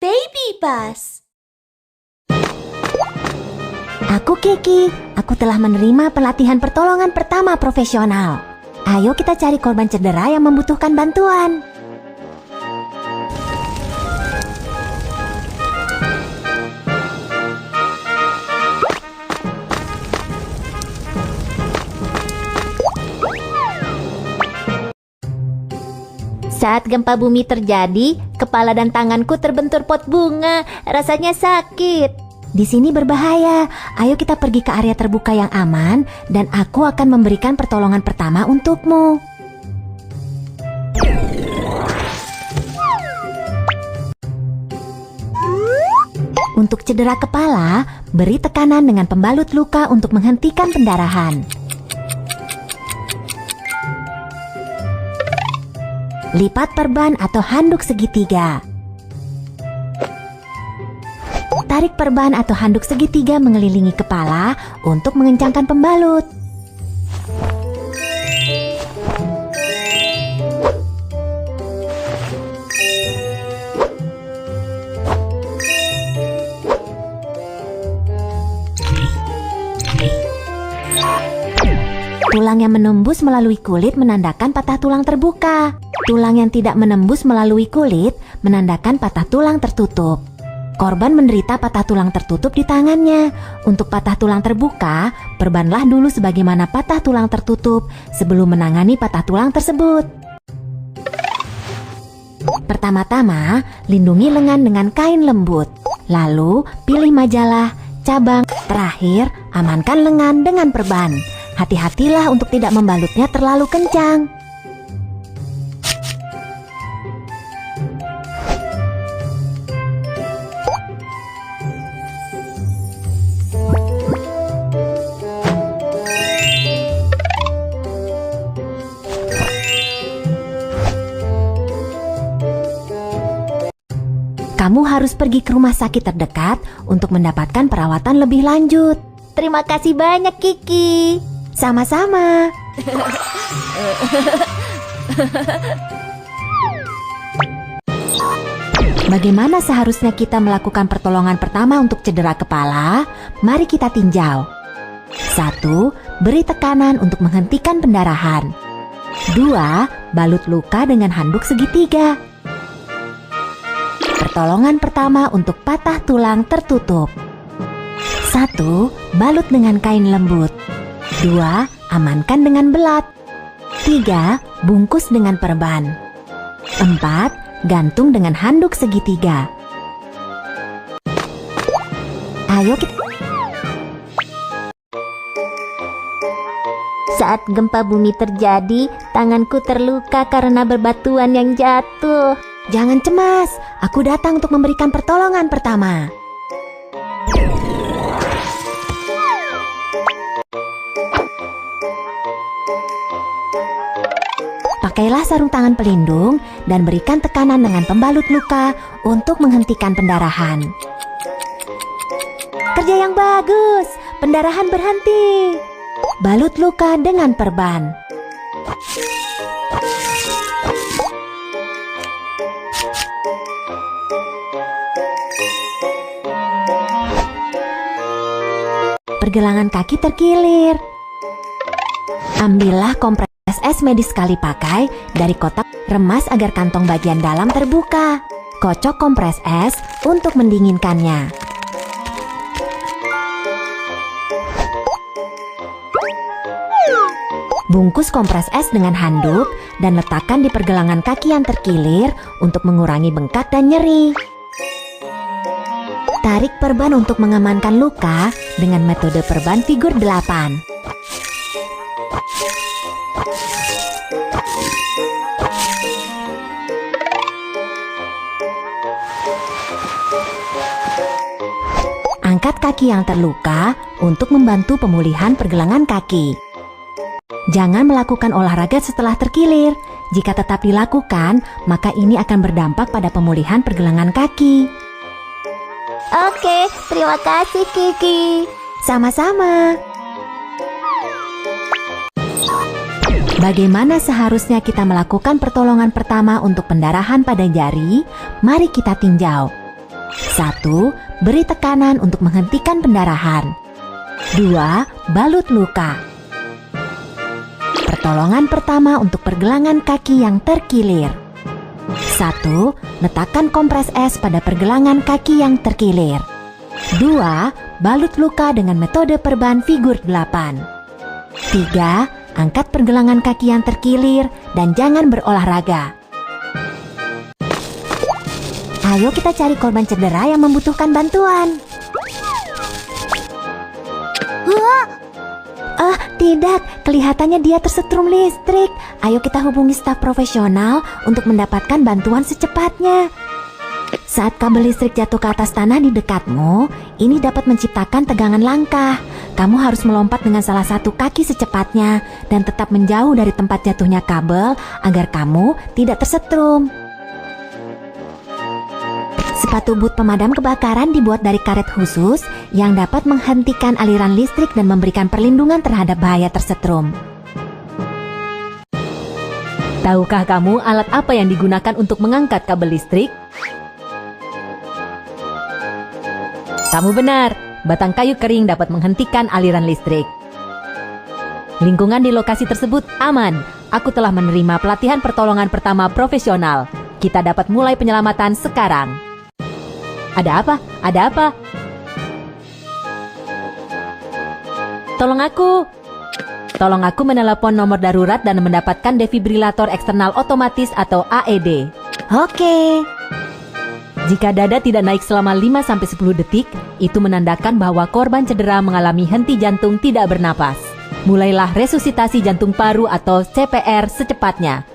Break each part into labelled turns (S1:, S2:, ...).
S1: Baby Bus.
S2: Aku Kiki, aku telah menerima pelatihan pertolongan pertama profesional. Ayo kita cari korban cedera yang membutuhkan bantuan. Saat gempa bumi terjadi, kepala dan tanganku terbentur pot bunga. Rasanya sakit. Di sini berbahaya. Ayo kita pergi ke area terbuka yang aman dan aku akan memberikan pertolongan pertama untukmu. Untuk cedera kepala, beri tekanan dengan pembalut luka untuk menghentikan pendarahan. Lipat perban atau handuk segitiga. Tarik perban atau handuk segitiga mengelilingi kepala untuk mengencangkan pembalut. Tulang yang menembus melalui kulit menandakan patah tulang terbuka. Tulang yang tidak menembus melalui kulit menandakan patah tulang tertutup. Korban menderita patah tulang tertutup di tangannya. Untuk patah tulang terbuka, perbanlah dulu sebagaimana patah tulang tertutup sebelum menangani patah tulang tersebut. Pertama-tama, lindungi lengan dengan kain lembut. Lalu, pilih majalah, cabang. Terakhir, amankan lengan dengan perban. Hati-hatilah untuk tidak membalutnya terlalu kencang. Kamu harus pergi ke rumah sakit terdekat untuk mendapatkan perawatan lebih lanjut. Terima kasih banyak, Kiki. Sama-sama. Bagaimana seharusnya kita melakukan pertolongan pertama untuk cedera kepala? Mari kita tinjau. 1. Beri tekanan untuk menghentikan pendarahan. 2. Balut luka dengan handuk segitiga. Pertolongan pertama untuk patah tulang tertutup. 1. Balut dengan kain lembut. 2. Amankan dengan belat. 3. Bungkus dengan perban. 4. Gantung dengan handuk segitiga. Ayo kita... Saat gempa bumi terjadi, tanganku terluka karena berbatuan yang jatuh. Jangan cemas, aku datang untuk memberikan pertolongan pertama. Pakailah sarung tangan pelindung dan berikan tekanan dengan pembalut luka untuk menghentikan pendarahan. Kerja yang bagus, pendarahan berhenti. Balut luka dengan perban. Pergelangan kaki terkilir. Ambillah kompres es medis sekali pakai dari kotak, remas agar kantong bagian dalam terbuka. Kocok kompres es untuk mendinginkannya. Bungkus kompres es dengan handuk dan letakkan di pergelangan kaki yang terkilir untuk mengurangi bengkak dan nyeri. Tarik perban untuk mengamankan luka dengan metode perban figur 8. Angkat kaki yang terluka untuk membantu pemulihan pergelangan kaki. Jangan melakukan olahraga setelah terkilir. Jika tetap dilakukan, maka ini akan berdampak pada pemulihan pergelangan kaki. Oke, terima kasih Kiki. Sama-sama. Bagaimana seharusnya kita melakukan pertolongan pertama untuk pendarahan pada jari? Mari kita tinjau. 1. Beri tekanan untuk menghentikan pendarahan. 2. Balut luka. Pertolongan pertama untuk pergelangan kaki yang terkilir. 1. Letakkan kompres es pada pergelangan kaki yang terkilir. 2. Balut luka dengan metode perban figur 8. 3. Angkat pergelangan kaki yang terkilir dan jangan berolahraga. Ayo kita cari korban cedera yang membutuhkan bantuan. Tidak, kelihatannya dia tersetrum listrik. Ayo kita hubungi staf profesional untuk mendapatkan bantuan secepatnya. Saat kabel listrik jatuh ke atas tanah di dekatmu, ini dapat menciptakan tegangan langkah. Kamu harus melompat dengan salah satu kaki secepatnya dan tetap menjauh dari tempat jatuhnya kabel agar kamu tidak tersetrum. Sepatu boot pemadam kebakaran dibuat dari karet khusus yang dapat menghentikan aliran listrik dan memberikan perlindungan terhadap bahaya tersetrum. Tahukah kamu alat apa yang digunakan untuk mengangkat kabel listrik? Kamu benar, batang kayu kering dapat menghentikan aliran listrik. Lingkungan di lokasi tersebut aman. Aku telah menerima pelatihan pertolongan pertama profesional. Kita dapat mulai penyelamatan sekarang. Ada apa? Ada apa? Tolong aku. Tolong aku menelepon nomor darurat dan mendapatkan defibrilator eksternal otomatis atau AED. Oke. Jika dada tidak naik selama 5-10 detik, itu menandakan bahwa korban cedera mengalami henti jantung tidak bernapas. Mulailah resusitasi jantung paru atau CPR secepatnya.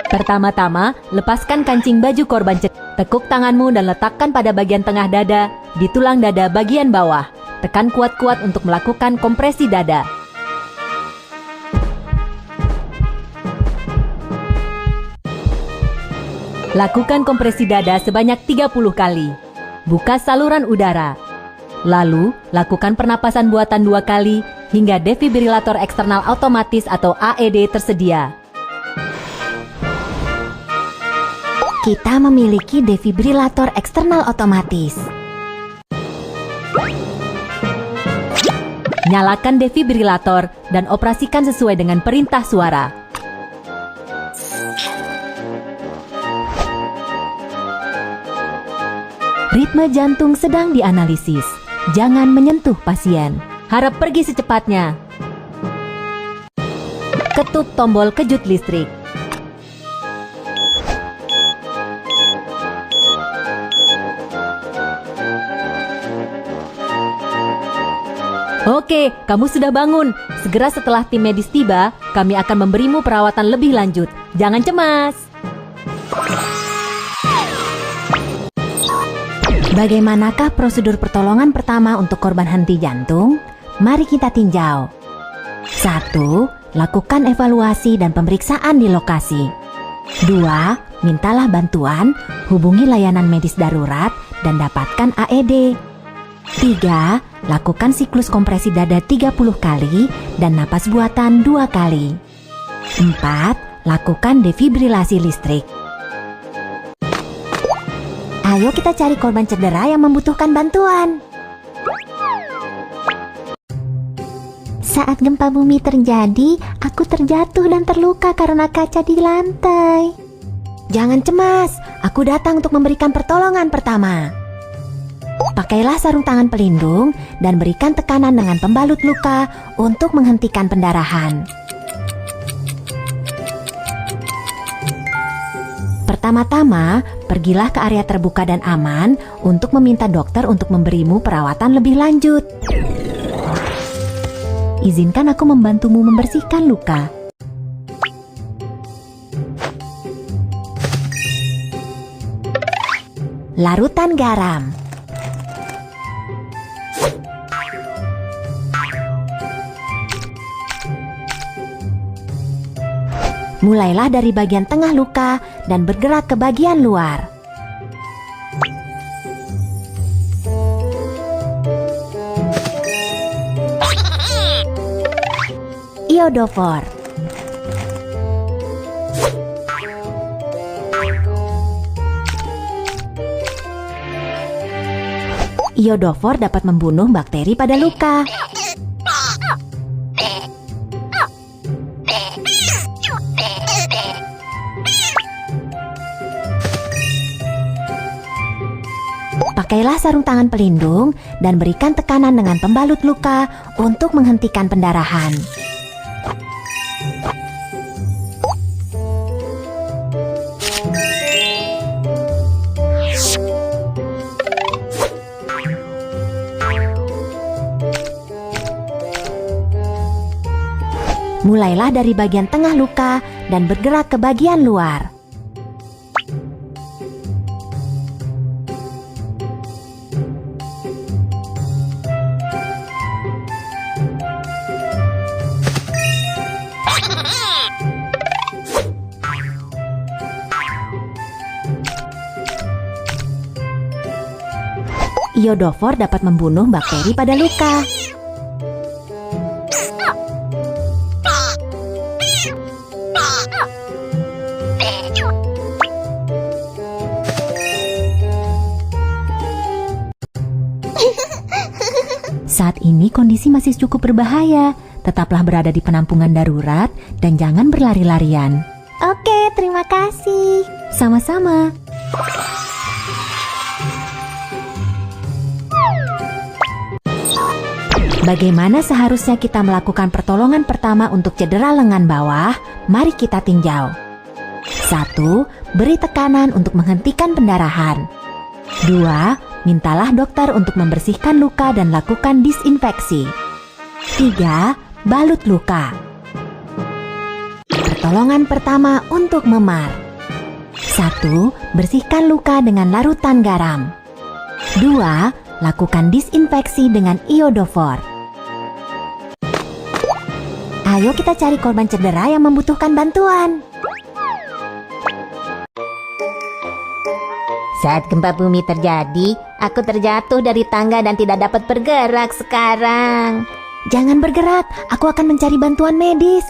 S2: Pertama-tama, lepaskan kancing baju korban cedera. Tekuk tanganmu dan letakkan pada bagian tengah dada, di tulang dada bagian bawah. Tekan kuat-kuat untuk melakukan kompresi dada. Lakukan kompresi dada sebanyak 30 kali. Buka saluran udara. Lalu, lakukan pernapasan buatan 2 kali hingga defibrilator eksternal otomatis atau AED tersedia. Kita memiliki defibrilator eksternal otomatis. Nyalakan defibrilator dan operasikan sesuai dengan perintah suara. Ritme jantung sedang dianalisis. Jangan menyentuh pasien. Harap pergi secepatnya. Ketuk tombol kejut listrik. Oke, kamu sudah bangun. Segera setelah tim medis tiba, kami akan memberimu perawatan lebih lanjut. Jangan cemas. Bagaimanakah prosedur pertolongan pertama untuk korban henti jantung? Mari kita tinjau. 1. Lakukan evaluasi dan pemeriksaan di lokasi. 2. Mintalah bantuan, hubungi layanan medis darurat, dan dapatkan AED. 3. Lakukan siklus kompresi dada 30 kali dan napas buatan 2 kali. 4. Lakukan defibrilasi listrik. Ayo kita cari korban cedera yang membutuhkan bantuan. Saat gempa bumi terjadi, aku terjatuh dan terluka karena kaca di lantai. Jangan cemas, aku datang untuk memberikan pertolongan pertama. Pakailah sarung tangan pelindung dan berikan tekanan dengan pembalut luka untuk menghentikan pendarahan. Pertama-tama, pergilah ke area terbuka dan aman untuk meminta dokter untuk memberimu perawatan lebih lanjut. Izinkan aku membantumu membersihkan luka. Larutan garam. Mulailah dari bagian tengah luka dan bergerak ke bagian luar. Iodofor. Iodofor dapat membunuh bakteri pada luka. Pakailah sarung tangan pelindung dan berikan tekanan dengan pembalut luka untuk menghentikan pendarahan. Mulailah dari bagian tengah luka dan bergerak ke bagian luar. Iodofor dapat membunuh bakteri pada luka. Saat ini kondisi masih cukup berbahaya. Tetaplah berada di penampungan darurat dan jangan berlari-larian.
S1: Oke, terima kasih.
S2: Sama-sama. Bagaimana seharusnya kita melakukan pertolongan pertama untuk cedera lengan bawah? Mari kita tinjau. 1. Beri tekanan untuk menghentikan pendarahan. 2. Mintalah dokter untuk membersihkan luka dan lakukan disinfeksi. 3. Balut luka. Pertolongan pertama untuk memar. 1. Bersihkan luka dengan larutan garam. 2. Lakukan disinfeksi dengan iodofor. Ayo kita cari korban cedera yang membutuhkan bantuan.
S1: Saat gempa bumi terjadi, aku terjatuh dari tangga dan tidak dapat bergerak sekarang.
S2: Jangan bergerak, aku akan mencari bantuan medis.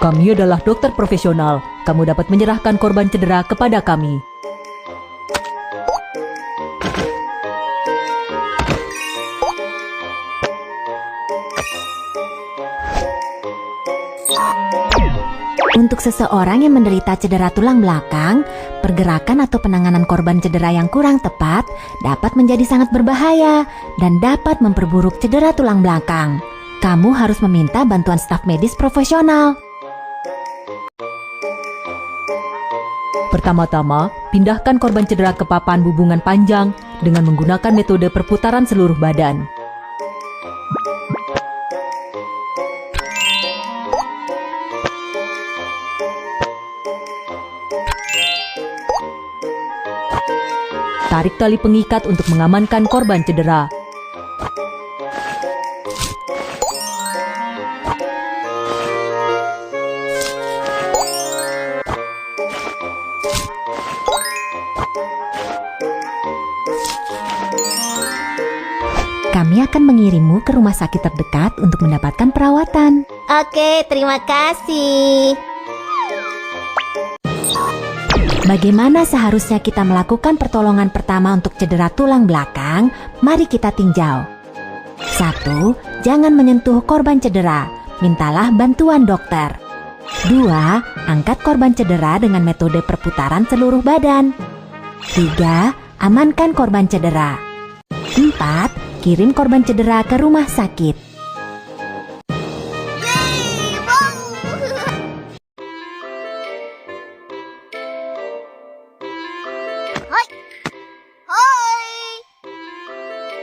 S3: Kami adalah dokter profesional. Kamu dapat menyerahkan korban cedera kepada kami.
S2: Untuk seseorang yang menderita cedera tulang belakang, pergerakan atau penanganan korban cedera yang kurang tepat dapat menjadi sangat berbahaya dan dapat memperburuk cedera tulang belakang. Kamu harus meminta bantuan staf medis profesional.
S3: Pertama-tama, pindahkan korban cedera ke papan hubungan panjang dengan menggunakan metode perputaran seluruh badan. Tarik tali pengikat untuk mengamankan korban cedera.
S2: Kami akan mengirimmu ke rumah sakit terdekat untuk mendapatkan perawatan.
S1: Oke, terima kasih.
S2: Bagaimana seharusnya kita melakukan pertolongan pertama untuk cedera tulang belakang? Mari kita tinjau. 1. Jangan menyentuh korban cedera. Mintalah bantuan dokter. 2. Angkat korban cedera dengan metode perputaran seluruh badan. 3. Amankan korban cedera. 4. Kirim korban cedera ke rumah sakit.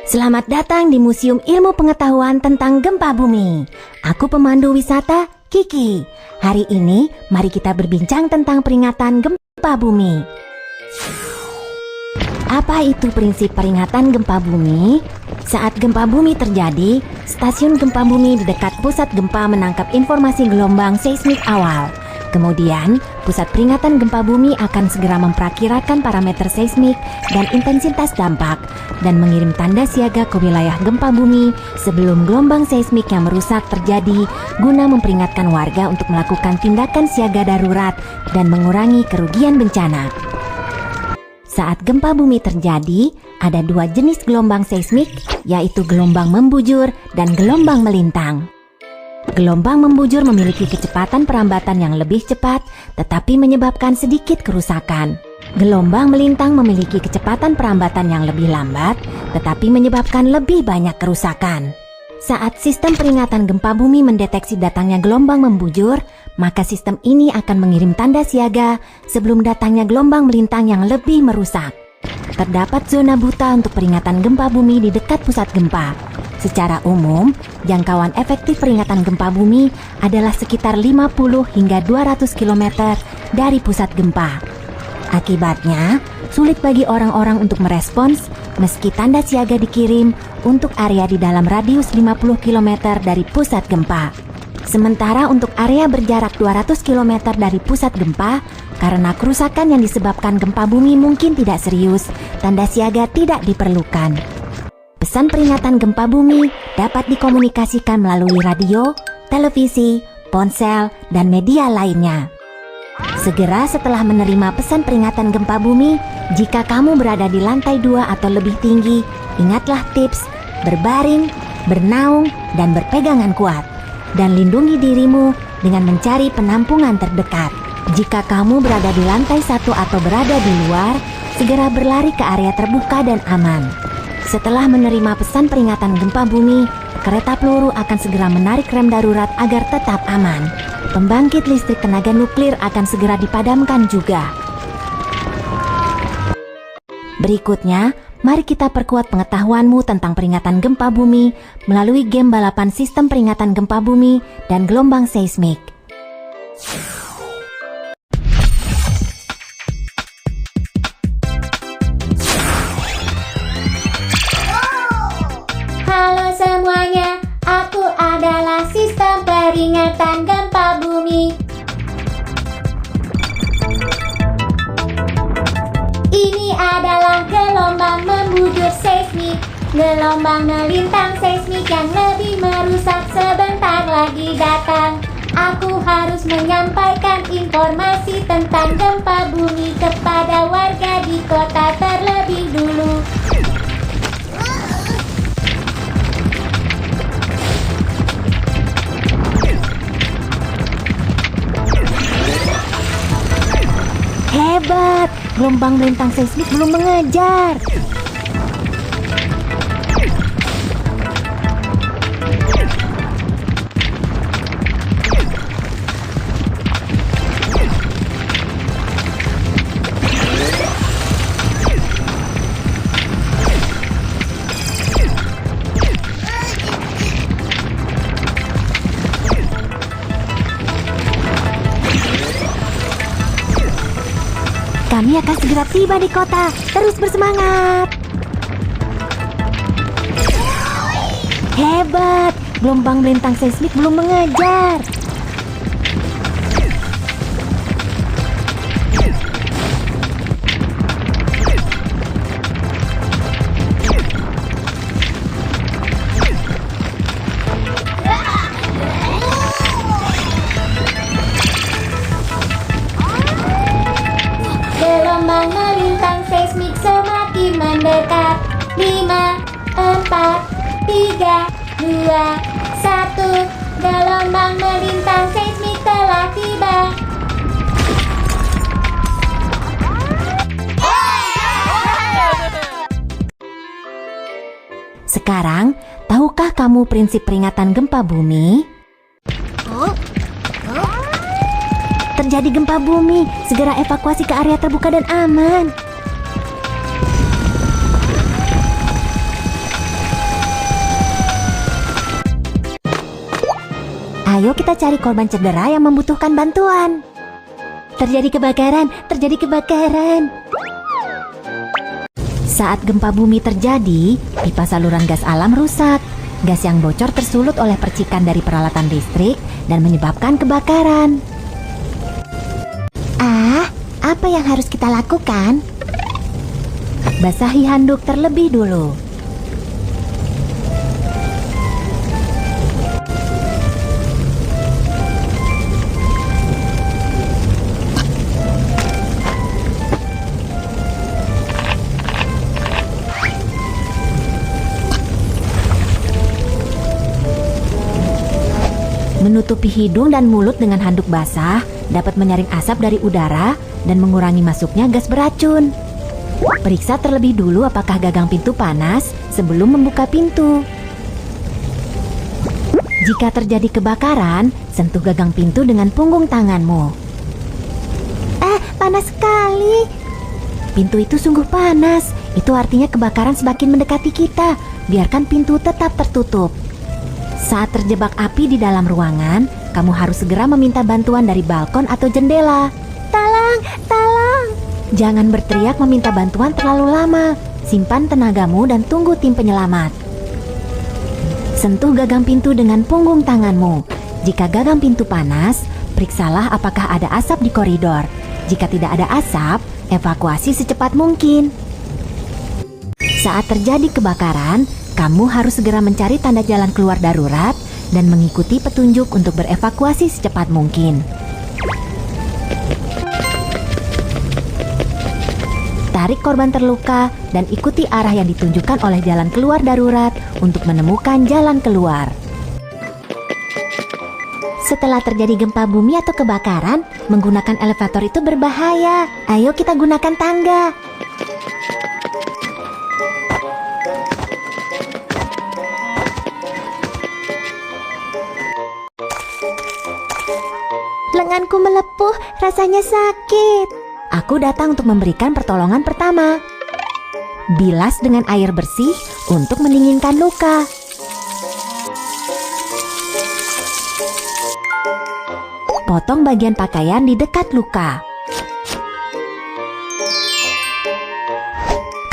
S2: Selamat datang di Museum Ilmu Pengetahuan tentang Gempa Bumi. Aku pemandu wisata, Kiki. Hari ini, mari kita berbincang tentang peringatan gempa bumi. Apa itu prinsip peringatan gempa bumi? Saat gempa bumi terjadi, stasiun gempa bumi di dekat pusat gempa menangkap informasi gelombang seismik awal. Kemudian, pusat peringatan gempa bumi akan segera memperakirakan parameter seismik dan intensitas dampak dan mengirim tanda siaga ke wilayah gempa bumi sebelum gelombang seismik yang merusak terjadi guna memperingatkan warga untuk melakukan tindakan siaga darurat dan mengurangi kerugian bencana. Saat gempa bumi terjadi, ada dua jenis gelombang seismik, yaitu gelombang membujur dan gelombang melintang. Gelombang membujur memiliki kecepatan perambatan yang lebih cepat, tetapi menyebabkan sedikit kerusakan. Gelombang melintang memiliki kecepatan perambatan yang lebih lambat, tetapi menyebabkan lebih banyak kerusakan. Saat sistem peringatan gempa bumi mendeteksi datangnya gelombang membujur, maka sistem ini akan mengirim tanda siaga sebelum datangnya gelombang melintang yang lebih merusak. Terdapat zona buta untuk peringatan gempa bumi di dekat pusat gempa. Secara umum, jangkauan efektif peringatan gempa bumi adalah sekitar 50 hingga 200 km dari pusat gempa. Akibatnya, sulit bagi orang-orang untuk merespons meski tanda siaga dikirim untuk area di dalam radius 50 km dari pusat gempa. Sementara untuk area berjarak 200 km dari pusat gempa, karena kerusakan yang disebabkan gempa bumi mungkin tidak serius, tanda siaga tidak diperlukan. Pesan peringatan gempa bumi dapat dikomunikasikan melalui radio, televisi, ponsel, dan media lainnya. Segera setelah menerima pesan peringatan gempa bumi, jika kamu berada di lantai 2 atau lebih tinggi, ingatlah tips berbaring, bernaung, dan berpegangan kuat. Dan lindungi dirimu dengan mencari penampungan terdekat. Jika kamu berada di lantai 1 atau berada di luar, segera berlari ke area terbuka dan aman. Setelah menerima pesan peringatan gempa bumi, kereta peluru akan segera menarik rem darurat agar tetap aman. Pembangkit listrik tenaga nuklir akan segera dipadamkan juga. Berikutnya, mari kita perkuat pengetahuanmu tentang peringatan gempa bumi melalui game balapan sistem peringatan gempa bumi dan gelombang seismik.
S1: Halo semuanya, aku adalah sistem peringatan gempa bumi. Ini adalah gelombang membujur seismik, gelombang melintang seismik yang lebih merusak sebentar lagi datang. Aku harus menyampaikan informasi tentang gempa bumi kepada warga di kota terlebih dulu.
S2: Hebat, gelombang melintang seismik belum mengejar. Kami akan segera tiba di kota. Terus bersemangat. Hebat, gelombang melintang seismik belum mengejar.
S1: Gelombang melintang seismik semakin mendekat. 5, 4, 3, 2, 1. Gelombang melintang seismik telah tiba.
S2: Sekarang, tahukah kamu prinsip peringatan gempa bumi? Terjadi gempa bumi, segera evakuasi ke area terbuka dan aman. Ayo kita cari korban cedera yang membutuhkan bantuan. Terjadi kebakaran, terjadi kebakaran. Saat gempa bumi terjadi, pipa saluran gas alam rusak. Gas yang bocor tersulut oleh percikan dari peralatan listrik dan menyebabkan kebakaran. Apa yang harus kita lakukan? Basahi handuk terlebih dulu. Menutupi hidung dan mulut dengan handuk basah dapat menyaring asap dari udara dan mengurangi masuknya gas beracun. Periksa terlebih dulu apakah gagang pintu panas sebelum membuka pintu. Jika terjadi kebakaran, sentuh gagang pintu dengan punggung tanganmu. Panas sekali. Pintu itu sungguh panas. Itu artinya kebakaran semakin mendekati kita. Biarkan pintu tetap tertutup. Saat terjebak api di dalam ruangan, kamu harus segera meminta bantuan dari balkon atau jendela. Tolong, tolong! Jangan berteriak meminta bantuan terlalu lama. Simpan tenagamu dan tunggu tim penyelamat. Sentuh gagang pintu dengan punggung tanganmu. Jika gagang pintu panas, periksalah apakah ada asap di koridor. Jika tidak ada asap, evakuasi secepat mungkin. Saat terjadi kebakaran, kamu harus segera mencari tanda jalan keluar darurat dan mengikuti petunjuk untuk berevakuasi secepat mungkin. Tarik korban terluka dan ikuti arah yang ditunjukkan oleh jalan keluar darurat untuk menemukan jalan keluar. Setelah terjadi gempa bumi atau kebakaran, menggunakan elevator itu berbahaya. Ayo kita gunakan tangga. Lenganku melepuh, rasanya sakit. Aku datang untuk memberikan pertolongan pertama. Bilas dengan air bersih untuk mendinginkan luka. Potong bagian pakaian di dekat luka.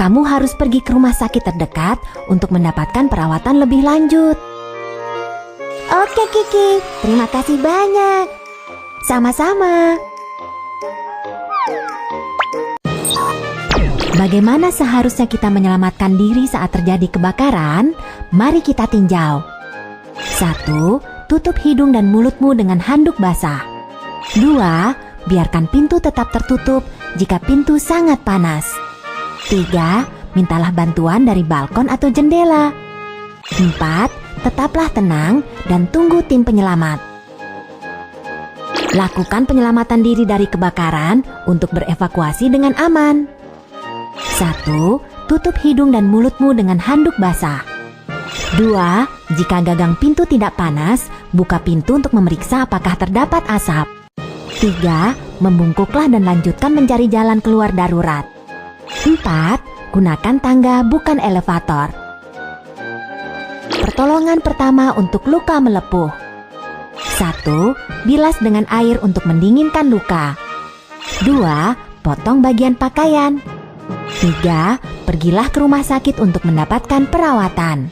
S2: Kamu harus pergi ke rumah sakit terdekat untuk mendapatkan perawatan lebih lanjut. Oke Kiki, terima kasih banyak. Sama-sama. Bagaimana seharusnya kita menyelamatkan diri saat terjadi kebakaran? Mari kita tinjau. 1. Tutup hidung dan mulutmu dengan handuk basah. 2. Biarkan pintu tetap tertutup jika pintu sangat panas. 3. Mintalah bantuan dari balkon atau jendela. 4. Tetaplah tenang dan tunggu tim penyelamat. Lakukan penyelamatan diri dari kebakaran untuk berevakuasi dengan aman. 1. Tutup hidung dan mulutmu dengan handuk basah. 2. Jika gagang pintu tidak panas, buka pintu untuk memeriksa apakah terdapat asap. 3. Membungkuklah dan lanjutkan mencari jalan keluar darurat. 4. Gunakan tangga bukan elevator. Pertolongan pertama untuk luka melepuh. 1. Bilas dengan air untuk mendinginkan luka. 2. Potong bagian pakaian. 3. Pergilah ke rumah sakit untuk mendapatkan perawatan.